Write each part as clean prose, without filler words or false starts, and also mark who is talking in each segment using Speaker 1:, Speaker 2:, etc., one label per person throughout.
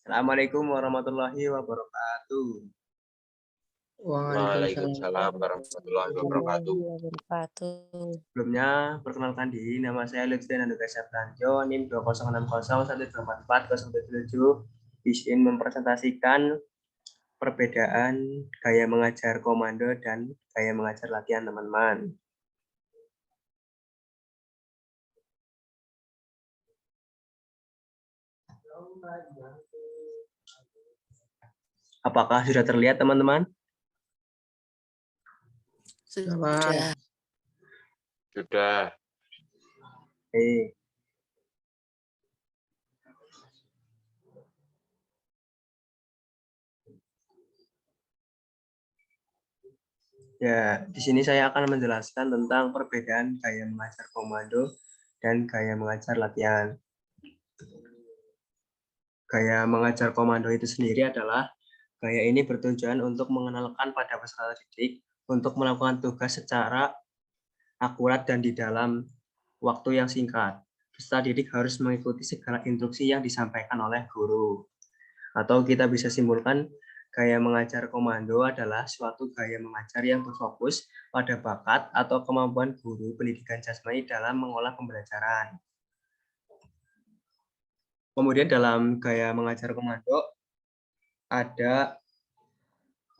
Speaker 1: Assalamualaikum warahmatullahi wabarakatuh.
Speaker 2: Waalaikumsalam warahmatullahi wabarakatuh.
Speaker 1: Sebelumnya, perkenalkan diri, nama saya Lutfi Nanduga Septanjo, NIM 20601244077. Izin mempresentasikan perbedaan gaya mengajar komando dan gaya mengajar latihan teman-teman. Apakah sudah terlihat teman-teman?
Speaker 2: Sudah.
Speaker 1: Oke. Ya, di sini saya akan menjelaskan tentang perbedaan gaya mengajar komando dan gaya mengajar latihan. Gaya mengajar komando itu sendiri adalah gaya ini bertujuan untuk mengenalkan pada peserta didik untuk melakukan tugas secara akurat dan di dalam waktu yang singkat. Peserta didik harus mengikuti segala instruksi yang disampaikan oleh guru. Atau kita bisa simpulkan, gaya mengajar komando adalah suatu gaya mengajar yang berfokus pada bakat atau kemampuan guru pendidikan jasmani dalam mengolah pembelajaran. Kemudian dalam gaya mengajar komando ada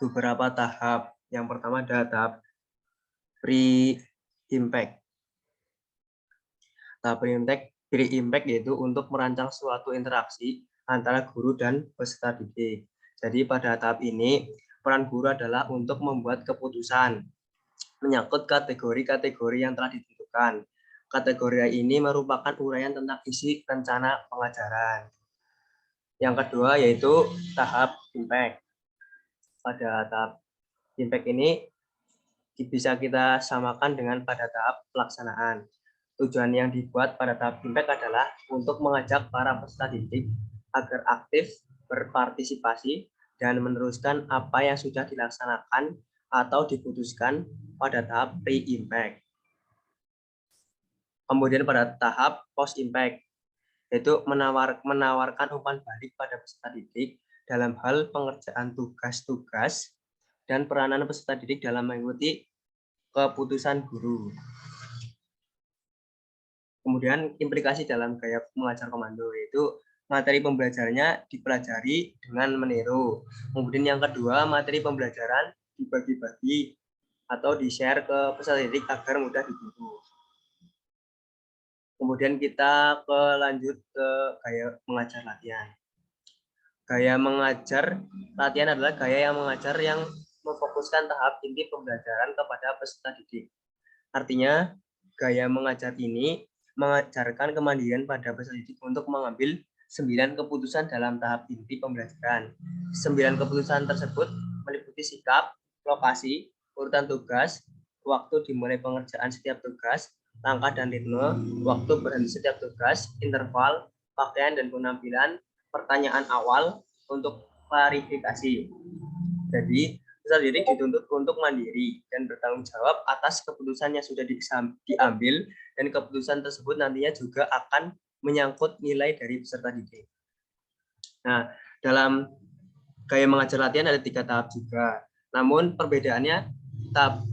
Speaker 1: beberapa tahap. Yang pertama ada tahap pre-impact. Tahap pre-impact yaitu untuk merancang suatu interaksi antara guru dan peserta didik. Jadi pada tahap ini, peran guru adalah untuk membuat keputusan menyangkut kategori-kategori yang telah ditentukan. Kategori ini merupakan uraian tentang isi rencana pengajaran. Yang kedua yaitu tahap impact. Pada tahap impact ini bisa kita samakan dengan pada tahap pelaksanaan. Tujuan yang dibuat pada tahap impact adalah untuk mengajak para peserta didik agar aktif berpartisipasi dan meneruskan apa yang sudah dilaksanakan atau diputuskan pada tahap pre-impact. Kemudian pada tahap post-impact, yaitu menawarkan umpan balik pada peserta didik dalam hal pengerjaan tugas-tugas dan peranan peserta didik dalam mengikuti keputusan guru. Kemudian implikasi dalam gaya mengajar komando yaitu materi pembelajarannya dipelajari dengan meniru. Kemudian yang kedua, materi pembelajaran dibagi-bagi atau di-share ke peserta didik agar mudah ditiru. Kemudian kita lanjut ke gaya mengajar latihan. Gaya mengajar latihan adalah gaya yang mengajar yang memfokuskan tahap inti pembelajaran kepada peserta didik. Artinya, gaya mengajar ini mengajarkan kemandirian pada peserta didik untuk mengambil 9 keputusan dalam tahap inti pembelajaran. 9 keputusan tersebut meliputi sikap, lokasi, urutan tugas, waktu dimulai pengerjaan setiap tugas, langkah dan ritme, waktu berhenti setiap tugas, interval, pakaian dan penampilan, pertanyaan awal untuk klarifikasi. Jadi, peserta didik dituntut untuk mandiri dan bertanggung jawab atas keputusan yang sudah diambil, dan keputusan tersebut nantinya juga akan menyangkut nilai dari peserta didik. Nah, dalam gaya mengajar latihan ada 3 tahap juga. Namun perbedaannya tahap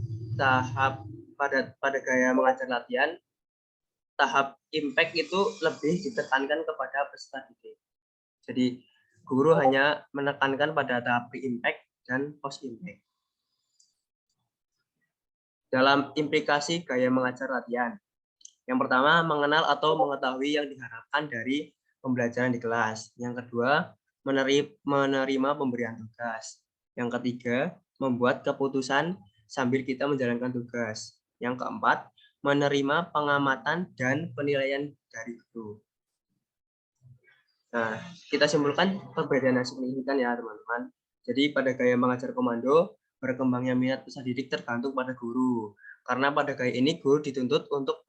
Speaker 1: pada gaya mengajar latihan, tahap impact itu lebih ditekankan kepada peserta didik. Jadi guru hanya menekankan pada tahap pre-impact dan post-impact. Dalam implikasi gaya mengajar latihan, yang pertama, mengenal atau mengetahui yang diharapkan dari pembelajaran di kelas. Yang kedua, menerima pemberian tugas. Yang ketiga, membuat keputusan sambil kita menjalankan tugas. Yang keempat, menerima pengamatan dan penilaian dari guru. Nah, kita simpulkan perbedaan yang signifikan ya teman-teman. Jadi pada gaya mengajar komando, berkembangnya minat peserta didik tergantung pada guru. Karena pada gaya ini guru dituntut untuk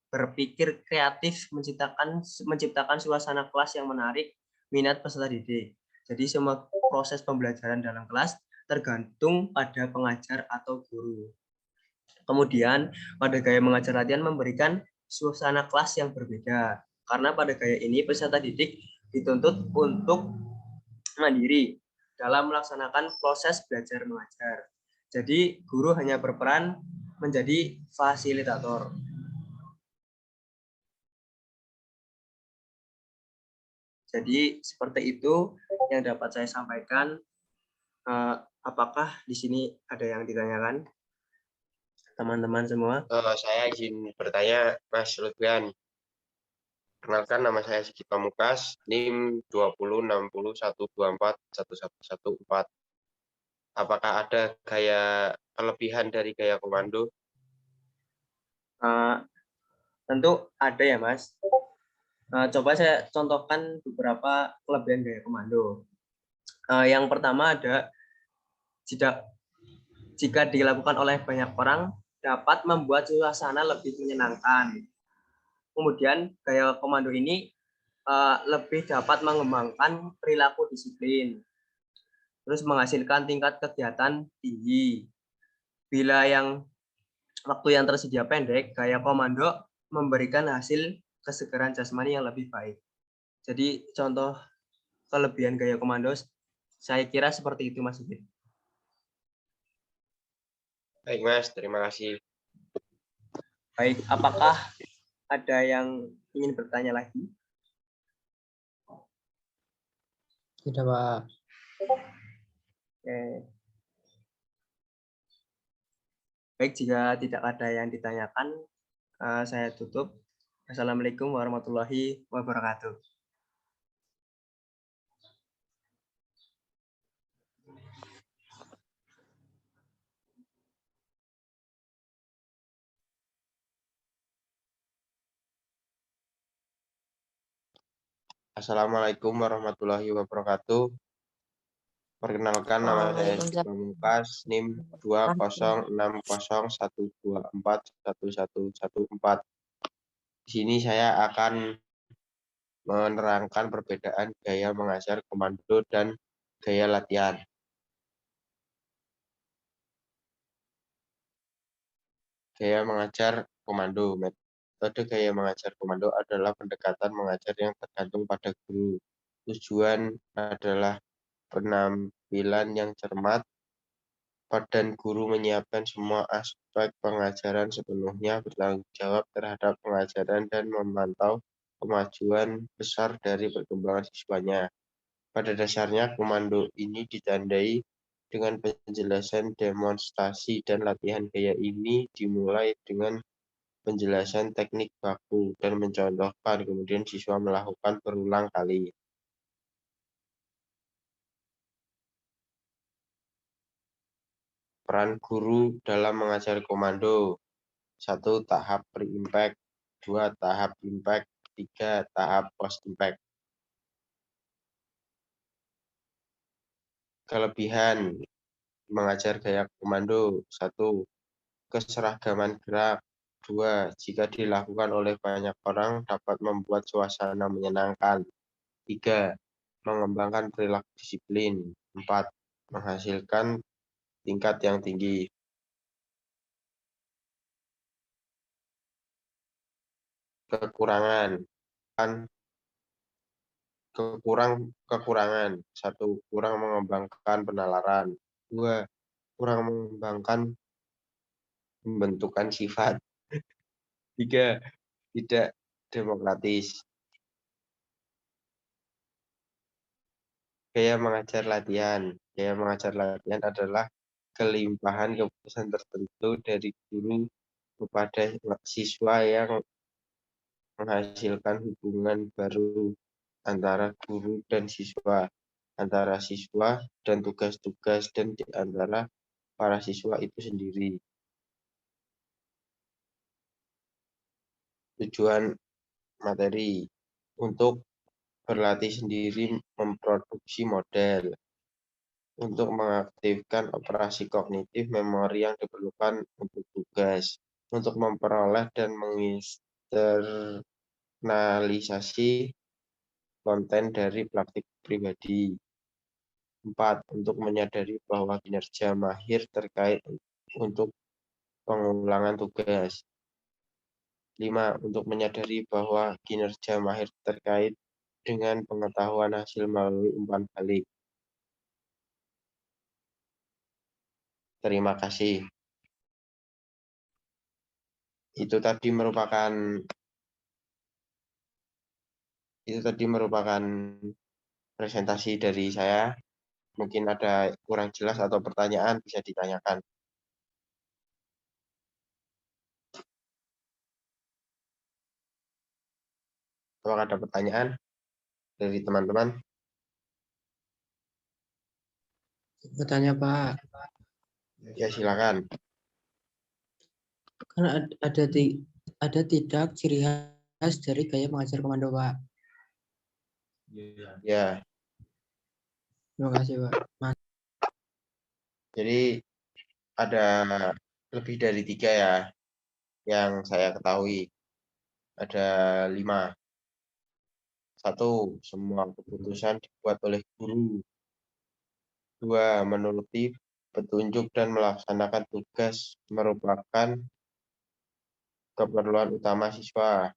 Speaker 1: berpikir kreatif, menciptakan suasana kelas yang menarik minat peserta didik. Jadi semua proses pembelajaran dalam kelas tergantung pada pengajar atau guru. Kemudian pada gaya mengajar latihan memberikan suasana kelas yang berbeda. Karena pada gaya ini peserta didik dituntut untuk mandiri dalam melaksanakan proses belajar mengajar. Jadi guru hanya berperan menjadi fasilitator. Jadi seperti itu yang dapat saya sampaikan. Apakah di sini ada yang ditanyakan, teman-teman semua?
Speaker 2: Saya izin bertanya, Mas Lutfian. Perkenalkan, nama saya Sigit Pamungkas, NIM 206012412114. Apakah ada gaya kelebihan dari gaya komando?
Speaker 1: Tentu ada ya, Mas. Coba saya contohkan beberapa kelebihan gaya komando. Yang pertama ada jika dilakukan oleh banyak orang dapat membuat suasana lebih menyenangkan. Kemudian gaya komando ini lebih dapat mengembangkan perilaku disiplin, terus menghasilkan tingkat kegiatan tinggi. Bila waktu yang tersedia pendek, gaya komando memberikan hasil kesegaran jasmani yang lebih baik. Jadi contoh kelebihan gaya komando saya kira seperti itu, Mas Sigit.
Speaker 2: Baik, Mas. Terima kasih.
Speaker 1: Baik, apakah ada yang ingin bertanya lagi?
Speaker 3: Tidak, Pak.
Speaker 1: Oke. Baik, jika tidak ada yang ditanyakan, saya tutup. Assalamualaikum warahmatullahi wabarakatuh.
Speaker 2: Assalamualaikum warahmatullahi wabarakatuh. Perkenalkan, nama saya Sigit Pamungkas, NIM 20601241241114. Di sini saya akan menerangkan perbedaan gaya mengajar komando dan gaya latihan. Gaya mengajar komando. Metode gaya mengajar komando adalah pendekatan mengajar yang tergantung pada guru. Tujuan adalah penampilan yang cermat, dan guru menyiapkan semua aspek pengajaran sepenuhnya, bertanggung jawab terhadap pengajaran dan memantau kemajuan besar dari perkembangan siswanya. Pada dasarnya, komando ini ditandai dengan penjelasan, demonstrasi, dan latihan. Gaya ini dimulai dengan penjelasan teknik baku dan mencontohkan, kemudian siswa melakukan berulang kali. Peran guru dalam mengajar komando. 1. Tahap pre-impact. 2. Tahap impact. 3. Tahap post-impact. Kelebihan mengajar gaya komando. 1. Keseragaman gerak. 2. Jika dilakukan oleh banyak orang dapat membuat suasana menyenangkan. 3. Mengembangkan perilaku disiplin. 4. Menghasilkan tingkat yang tinggi. Kekurangan. Kekurangan. 1. Kurang mengembangkan penalaran. 2. Kurang mengembangkan pembentukan sifat. 3. Tidak demokratis. Gaya mengajar latihan. Gaya mengajar latihan adalah kelimpahan keputusan tertentu dari guru kepada siswa yang menghasilkan hubungan baru antara guru dan siswa, antara siswa dan tugas-tugas, dan di antara para siswa itu sendiri. Tujuan materi untuk berlatih sendiri, memproduksi model, untuk mengaktifkan operasi kognitif memori yang diperlukan untuk tugas, untuk memperoleh dan menginternalisasi konten dari praktik pribadi. 4. Untuk menyadari bahwa kinerja mahir terkait untuk pengulangan tugas. 5. Untuk menyadari bahwa kinerja mahir terkait dengan pengetahuan hasil melalui umpan balik. Terima kasih. Itu tadi merupakan presentasi dari saya. Mungkin ada kurang jelas atau pertanyaan bisa ditanyakan. Apakah ada pertanyaan dari teman-teman?
Speaker 3: Bertanya Pak,
Speaker 2: Ya, silakan.
Speaker 3: kan ada tidak ciri khas dari gaya mengajar komando Pak?
Speaker 2: Ya,
Speaker 3: Terima kasih Pak.
Speaker 2: jadi ada lebih dari 3 ya yang saya ketahui. Ada 5. 1, semua keputusan dibuat oleh guru. 2, menuruti petunjuk dan melaksanakan tugas merupakan keperluan utama siswa.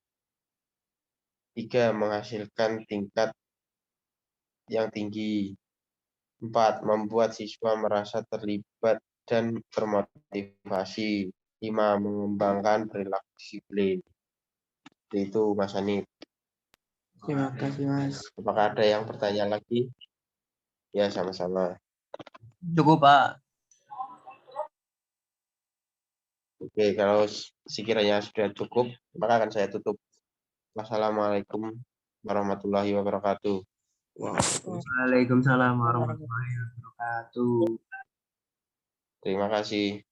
Speaker 2: 3, menghasilkan tingkat yang tinggi. 4, membuat siswa merasa terlibat dan termotivasi. 5, mengembangkan perilaku disiplin. Itu Mas Hanif.
Speaker 3: Terima kasih Mas.
Speaker 2: Apakah ada yang bertanya lagi? Ya, sama-sama.
Speaker 1: Cukup, Pak.
Speaker 2: Oke, kalau sekiranya sudah cukup, maka akan saya tutup. Wassalamualaikum warahmatullahi wabarakatuh.
Speaker 1: Waalaikumsalam warahmatullahi wabarakatuh.
Speaker 2: Terima kasih.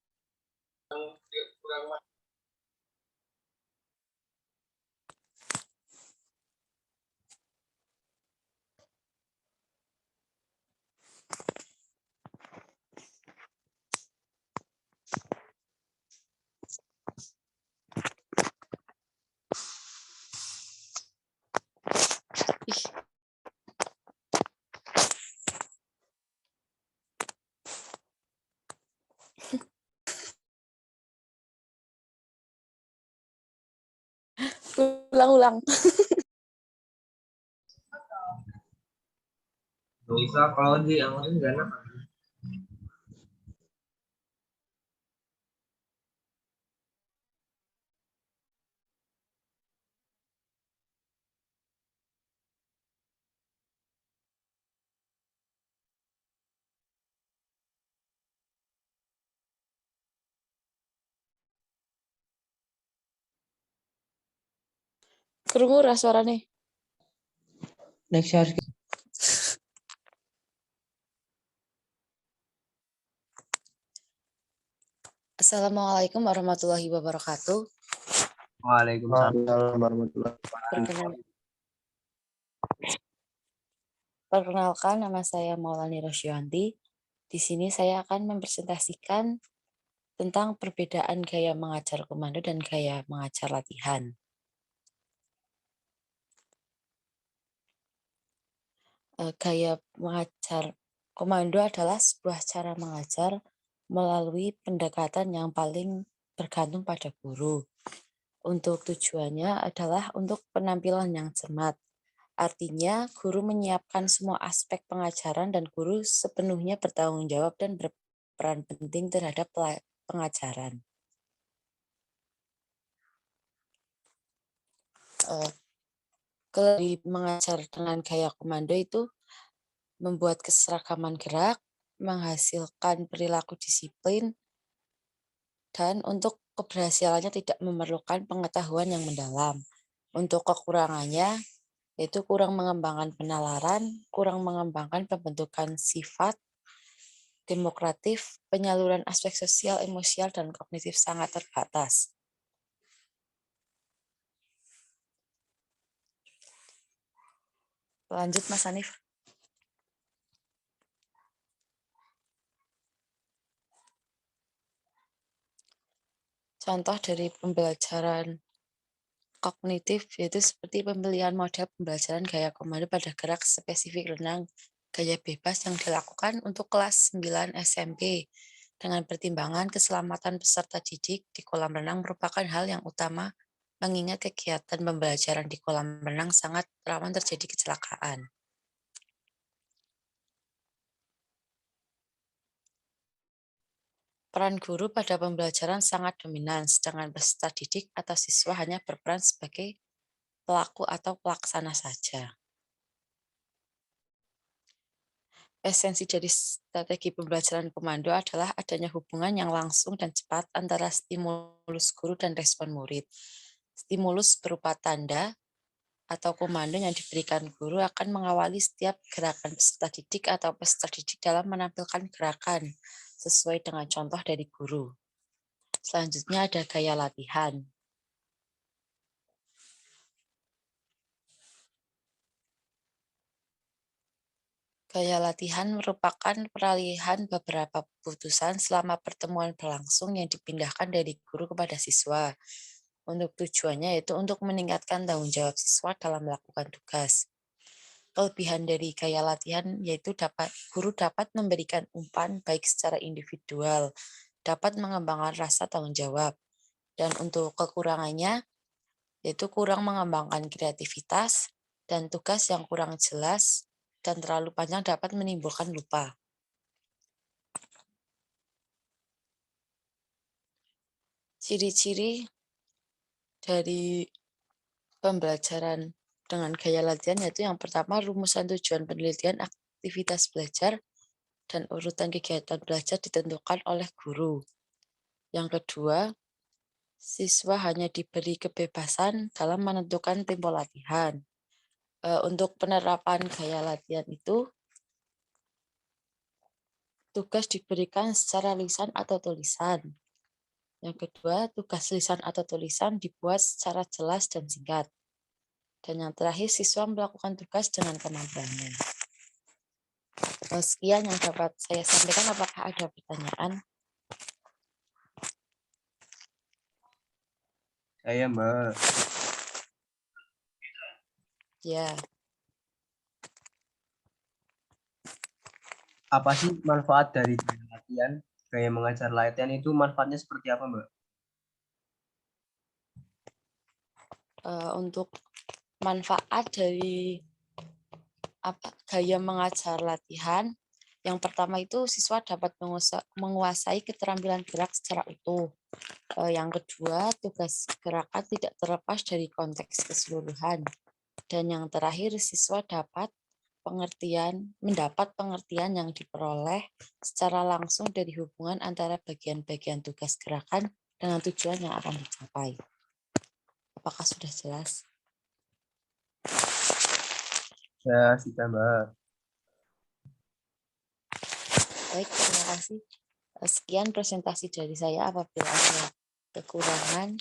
Speaker 4: Ulang-ulang.
Speaker 1: Bisa kalau diangkatin nggak enak.
Speaker 4: Krungu ra suarane.
Speaker 3: Next harus
Speaker 4: Assalamualaikum warahmatullahi wabarakatuh.
Speaker 1: Waalaikumsalam.
Speaker 2: Waalaikumsalam warahmatullahi wabarakatuh.
Speaker 4: Perkenalkan, nama saya Maulani Rosyanti. Di sini saya akan mempresentasikan tentang perbedaan gaya mengajar komando dan gaya mengajar latihan. Gaya mengajar komando adalah sebuah cara mengajar melalui pendekatan yang paling bergantung pada guru. Untuk tujuannya adalah untuk penampilan yang cermat. Artinya, guru menyiapkan semua aspek pengajaran dan guru sepenuhnya bertanggung jawab dan berperan penting terhadap pengajaran. Kalau mengajar dengan gaya komando itu membuat keseragaman gerak, menghasilkan perilaku disiplin, dan untuk keberhasilannya tidak memerlukan pengetahuan yang mendalam. Untuk kekurangannya, yaitu kurang mengembangkan penalaran, kurang mengembangkan pembentukan sifat, demokratif, penyaluran aspek sosial, emosial, dan kognitif sangat terbatas. Lanjut, Mas Hanif. Contoh dari pembelajaran kognitif yaitu seperti pemilihan model pembelajaran gaya komando pada gerak spesifik renang gaya bebas yang dilakukan untuk kelas 9 SMP dengan pertimbangan keselamatan peserta didik di kolam renang merupakan hal yang utama mengingat kegiatan pembelajaran di kolam renang sangat rawan terjadi kecelakaan. Peran guru pada pembelajaran sangat dominan, sedangkan peserta didik atau siswa hanya berperan sebagai pelaku atau pelaksana saja. Esensi dari strategi pembelajaran komando adalah adanya hubungan yang langsung dan cepat antara stimulus guru dan respon murid. Stimulus berupa tanda atau komando yang diberikan guru akan mengawali setiap gerakan peserta didik atau peserta didik dalam menampilkan gerakan sesuai dengan contoh dari guru. Selanjutnya ada gaya latihan. Gaya latihan merupakan peralihan beberapa putusan selama pertemuan berlangsung yang dipindahkan dari guru kepada siswa. Untuk tujuannya yaitu untuk meningkatkan tanggung jawab siswa dalam melakukan tugas. Kelebihan dari gaya latihan yaitu guru dapat memberikan umpan baik secara individual, dapat mengembangkan rasa tanggung jawab. Dan untuk kekurangannya yaitu kurang mengembangkan kreativitas dan tugas yang kurang jelas dan terlalu panjang dapat menimbulkan lupa. Ciri-ciri dari pembelajaran dengan gaya latihan yaitu yang pertama rumusan tujuan penelitian aktivitas belajar dan urutan kegiatan belajar ditentukan oleh guru. Yang kedua, siswa hanya diberi kebebasan dalam menentukan tempo latihan. Untuk penerapan gaya latihan itu, tugas diberikan secara lisan atau tulisan. Yang kedua, tugas lisan atau tulisan dibuat secara jelas dan singkat. Dan yang terakhir, siswa melakukan tugas dengan kemampuannya. Sekian yang dapat saya sampaikan. Apakah ada pertanyaan?
Speaker 1: Saya, Mbak.
Speaker 4: Ya.
Speaker 1: Apa sih manfaat dari gaya latihan? Gaya mengajar latihan itu manfaatnya seperti apa, Mbak?
Speaker 4: Untuk manfaat dari gaya mengajar latihan, yang pertama itu siswa dapat menguasai keterampilan gerak secara utuh. Yang kedua, tugas gerakan tidak terlepas dari konteks keseluruhan. Dan yang terakhir, siswa mendapat pengertian yang diperoleh secara langsung dari hubungan antara bagian-bagian tugas gerakan dengan tujuan yang akan dicapai. Apakah sudah jelas?
Speaker 1: Ya, sudah, Mbak.
Speaker 4: Baik, terima kasih. Sekian presentasi dari saya. Apabila ada kekurangan,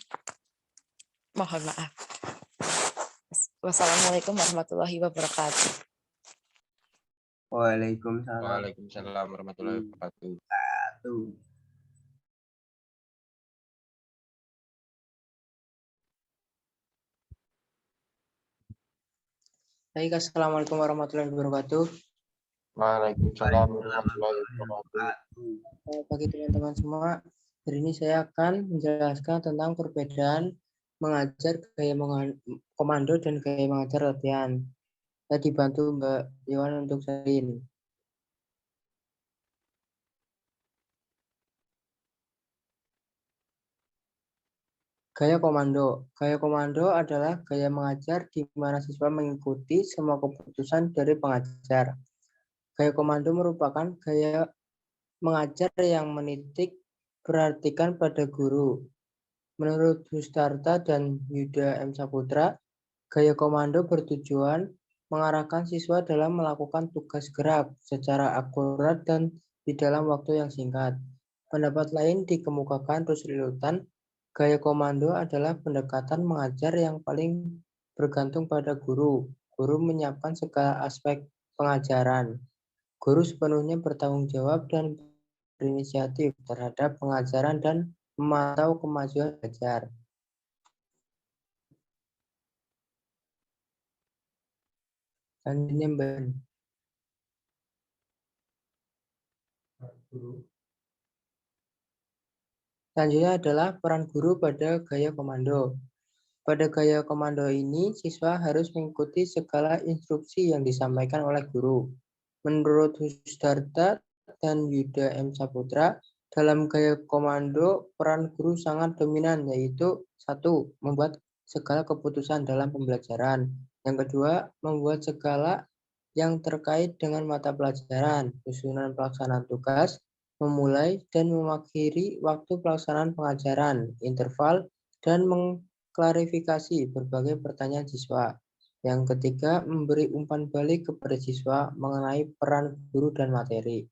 Speaker 4: mohon maaf. Wassalamualaikum warahmatullahi wabarakatuh.
Speaker 1: Waalaikumsalam.
Speaker 2: Waalaikumsalam warahmatullahi wabarakatuh.
Speaker 3: Baik, assalamualaikum warahmatullahi wabarakatuh.
Speaker 2: Waalaikumsalam warahmatullahi wabarakatuh.
Speaker 3: Bagi teman-teman semua, hari ini saya akan menjelaskan tentang perbedaan mengajar gaya komando dan gaya mengajar latihan. Saya dibantu Mbak Iwan untuk ini. Gaya komando. Gaya komando adalah gaya mengajar di mana siswa mengikuti semua keputusan dari pengajar. Gaya komando merupakan gaya mengajar yang menitik perhatikan pada guru. Menurut Hustarta dan Yuda M. Saputra, gaya komando bertujuan mengarahkan siswa dalam melakukan tugas gerak secara akurat dan di dalam waktu yang singkat. Pendapat lain dikemukakan Rusli Lutan, gaya komando adalah pendekatan mengajar yang paling bergantung pada guru. Guru menyiapkan segala aspek pengajaran. Guru sepenuhnya bertanggung jawab dan berinisiatif terhadap pengajaran dan memantau kemajuan belajar. Selanjutnya adalah peran guru pada gaya komando. Pada gaya komando ini, siswa harus mengikuti segala instruksi yang disampaikan oleh guru. Menurut Husdarta dan Yuda M. Saputra, Dalam gaya komando, peran guru sangat dominan, yaitu 1. Membuat segala keputusan dalam pembelajaran. Yang kedua, membuat segala yang terkait dengan mata pelajaran, susunan pelaksanaan tugas, memulai dan mengakhiri waktu pelaksanaan pengajaran, interval, dan mengklarifikasi berbagai pertanyaan siswa. Yang ketiga, memberi umpan balik kepada siswa mengenai peran guru dan materi.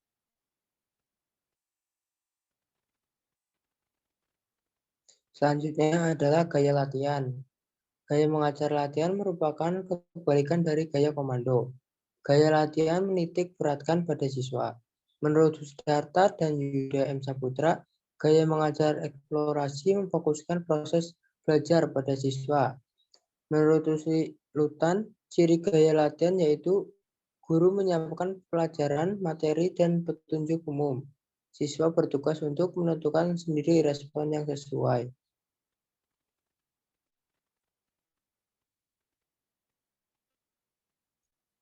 Speaker 3: Selanjutnya adalah gaya latihan. Gaya mengajar latihan merupakan kebalikan dari gaya komando. Gaya latihan menitik beratkan pada siswa. Menurut Sudarta dan Yuda M. Saputra, gaya mengajar eksplorasi memfokuskan proses belajar pada siswa. Menurut Susi Lutan, ciri gaya latihan yaitu guru menyampaikan pelajaran, materi, dan petunjuk umum. Siswa bertugas untuk menentukan sendiri respon yang sesuai.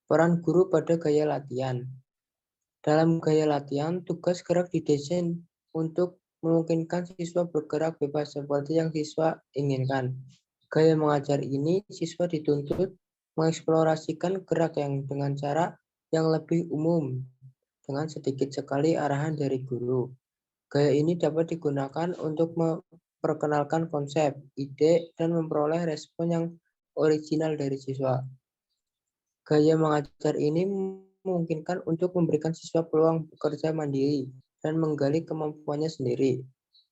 Speaker 3: Peran guru pada gaya latihan. Dalam gaya latihan, tugas gerak didesain untuk memungkinkan siswa bergerak bebas seperti yang siswa inginkan. Gaya mengajar ini, siswa dituntut mengeksplorasikan gerak yang dengan cara yang lebih umum, dengan sedikit sekali arahan dari guru. Gaya ini dapat digunakan untuk memperkenalkan konsep, ide, dan memperoleh respon yang original dari siswa. Gaya mengajar ini memungkinkan untuk memberikan siswa peluang bekerja mandiri dan menggali kemampuannya sendiri.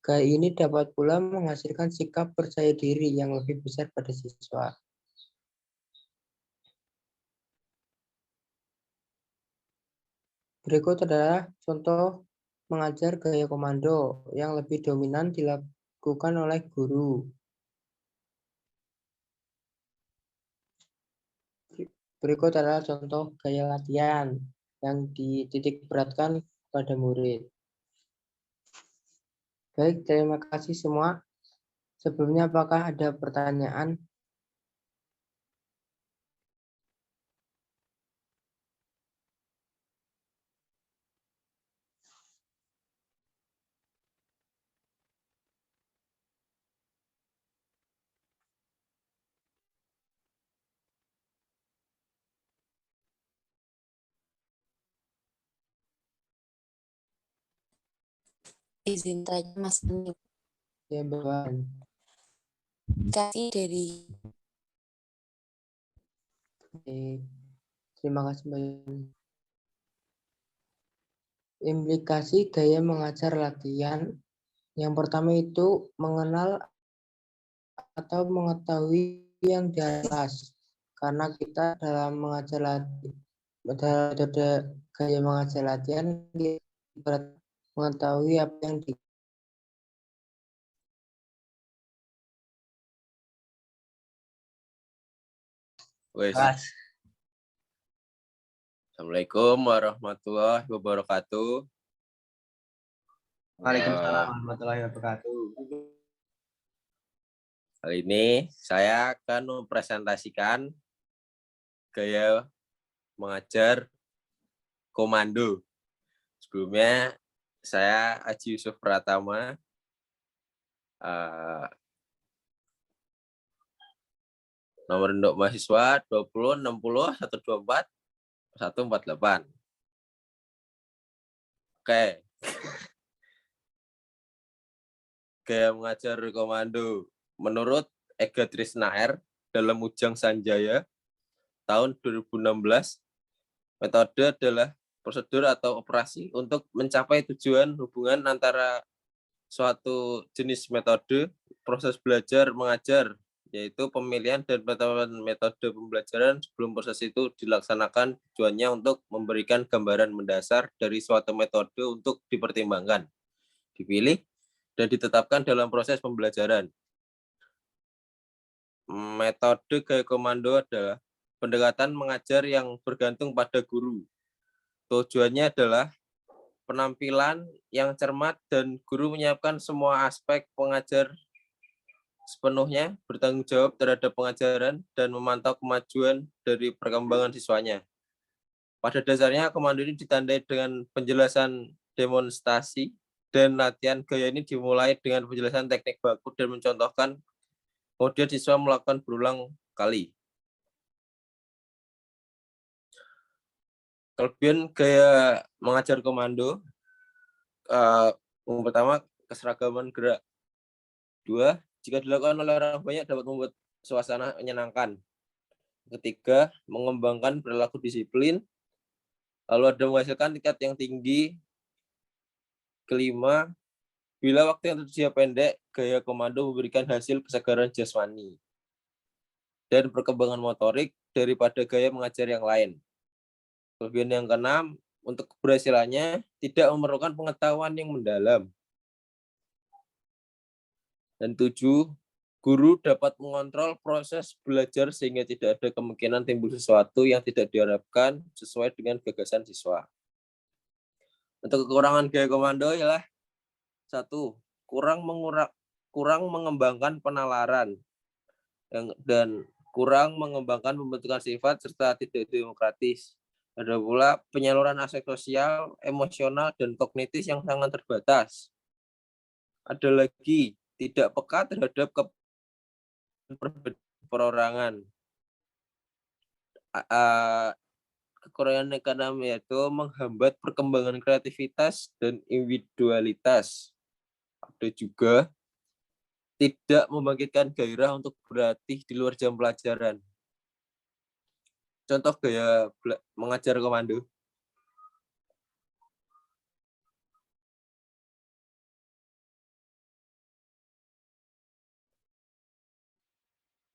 Speaker 3: Gaya ini dapat pula menghasilkan sikap percaya diri yang lebih besar pada siswa. Berikut adalah contoh mengajar gaya komando yang lebih dominan dilakukan oleh guru. Berikut adalah contoh gaya latihan yang dititik beratkan pada murid. Baik, terima kasih semua. Sebelumnya, apakah ada pertanyaan?
Speaker 4: Izin tanya Mas Ani,
Speaker 3: Ya, Bapak.
Speaker 4: kasih dari
Speaker 3: Terima kasih banyak. Implikasi gaya mengajar latihan. Yang pertama itu mengenal atau mengetahui yang di atas. Karena kita dalam mengajar latihan, metode gaya mengajar latihan, kita mengetahui apa yang di
Speaker 5: Wes. Assalamualaikum warahmatullahi wabarakatuh.
Speaker 1: Waalaikumsalam warahmatullahi wabarakatuh.
Speaker 5: Kali ini saya akan mempresentasikan gaya mengajar komando. Sebelumnya saya Aji Yusuf Pratama, nomor induk mahasiswa 20 60 124 148. Oke. Gaya mengajar komando menurut Ega Trisnaer dalam Ujang Sanjaya tahun 2016, metode adalah prosedur atau operasi untuk mencapai tujuan hubungan antara suatu jenis metode, proses belajar mengajar, yaitu pemilihan dan penetapan metode pembelajaran sebelum proses itu dilaksanakan, tujuannya untuk memberikan gambaran mendasar dari suatu metode untuk dipertimbangkan, dipilih, dan ditetapkan dalam proses pembelajaran. Metode gaya komando adalah pendekatan mengajar yang bergantung pada guru. Tujuannya adalah penampilan yang cermat dan guru menyiapkan semua aspek pengajar sepenuhnya, bertanggung jawab terhadap pengajaran dan memantau kemajuan dari perkembangan siswanya. Pada dasarnya, komando ini ditandai dengan penjelasan demonstrasi dan latihan gaya ini dimulai dengan penjelasan teknik baku dan mencontohkan, kemudian siswa melakukan berulang kali. Kelebihan gaya mengajar komando, yang pertama keseragaman gerak. 2, jika dilakukan oleh orang banyak dapat membuat suasana menyenangkan. Ketiga, mengembangkan perilaku disiplin, lalu ada menghasilkan tingkat yang tinggi. Kelima, bila waktu yang tersedia pendek, gaya komando memberikan hasil kesegaran jasmani dan perkembangan motorik daripada gaya mengajar yang lain. Kelebihan yang keenam, untuk keberhasilannya tidak memerlukan pengetahuan yang mendalam. Dan 7, guru dapat mengontrol proses belajar sehingga tidak ada kemungkinan timbul sesuatu yang tidak diharapkan sesuai dengan gagasan siswa. Untuk kekurangan gaya komando ialah 1, kurang mengembangkan penalaran dan kurang mengembangkan pembentukan sifat serta tidak demokratis. Ada pula penyaluran aspek sosial, emosional, dan kognitif yang sangat terbatas. Ada lagi tidak peka terhadap perorangan. Kekurangan keenam yaitu menghambat perkembangan kreativitas dan individualitas. Ada juga tidak membangkitkan gairah untuk berlatih di luar jam pelajaran. Contoh gaya mengajar komando.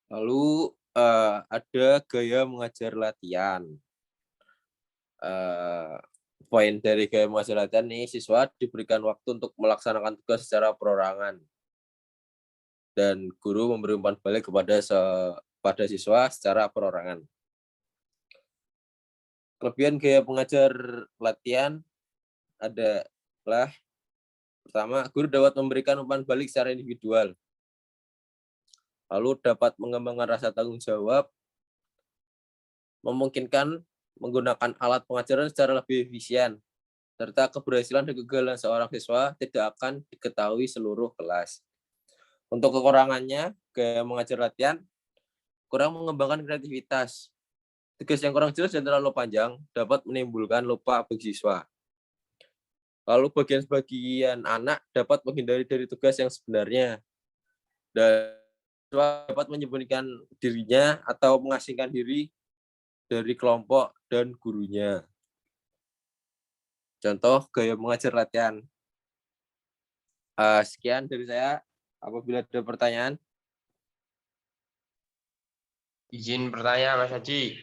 Speaker 5: Lalu ada gaya mengajar latihan. Poin dari gaya mengajar latihan ini, siswa diberikan waktu untuk melaksanakan tugas secara perorangan. Dan guru memberi umpan balik kepada siswa secara perorangan. Kelebihan gaya pengajar latihan adalah pertama, guru dapat memberikan umpan balik secara individual. Lalu dapat mengembangkan rasa tanggung jawab, memungkinkan menggunakan alat pengajaran secara lebih efisien, serta keberhasilan dan kegagalan seorang siswa tidak akan diketahui seluruh kelas. Untuk kekurangannya, gaya mengajar latihan kurang mengembangkan kreativitas. Tugas yang kurang jelas dan terlalu panjang dapat menimbulkan lupa bagi siswa. Lalu bagian anak dapat menghindari dari tugas yang sebenarnya. Dan siswa dapat menyembunyikan dirinya atau mengasingkan diri dari kelompok dan gurunya. Contoh gaya mengajar latihan. Sekian dari saya. Apabila ada pertanyaan.
Speaker 2: Izin bertanya, Mas Haji.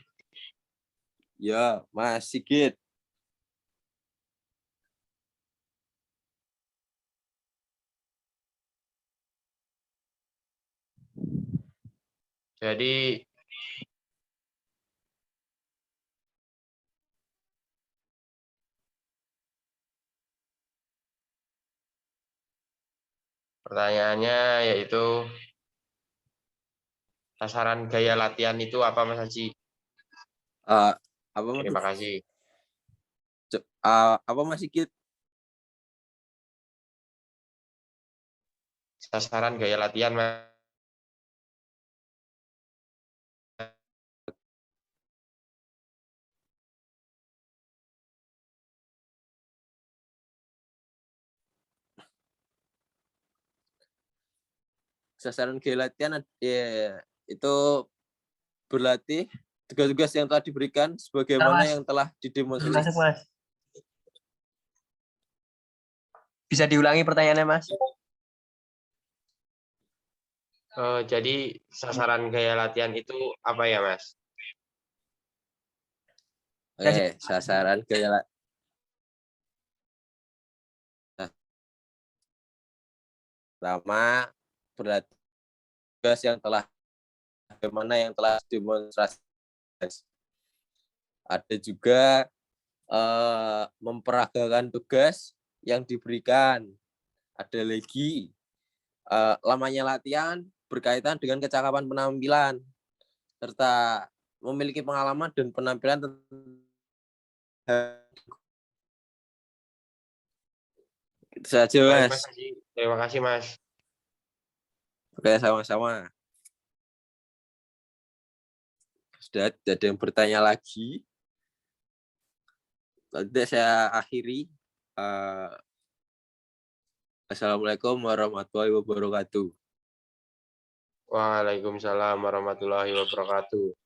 Speaker 5: Ya, Mas Sigit.
Speaker 2: Jadi pertanyaannya yaitu sasaran gaya latihan itu apa, Mas Haji?
Speaker 5: Apa
Speaker 2: Terima kasih.
Speaker 5: Apa Mas Sigit?
Speaker 2: Sasaran gaya latihan, Mas.
Speaker 5: Sasaran gaya latihan itu berlatih tugas-tugas yang telah diberikan sebagaimana yang telah didemonstrasikan.
Speaker 1: Masuk, Mas. Bisa diulangi pertanyaannya, Mas?
Speaker 2: Jadi sasaran gaya latihan itu apa ya, Mas?
Speaker 5: Sasaran gaya latihan. Pertama, berlatih tugas yang telah bagaimana yang telah didemonstrasikan. Ada juga memperagakan tugas yang diberikan. Ada lagi lamanya latihan berkaitan dengan kecakapan penampilan serta memiliki pengalaman dan penampilan Itu saja,
Speaker 2: Baik,
Speaker 5: Mas.
Speaker 2: Mas Haji. Terima kasih, Mas.
Speaker 5: Oke, sama-sama. Sudah tidak ada yang bertanya lagi. Nanti saya akhiri. Assalamualaikum warahmatullahi wabarakatuh.
Speaker 2: Waalaikumsalam warahmatullahi wabarakatuh.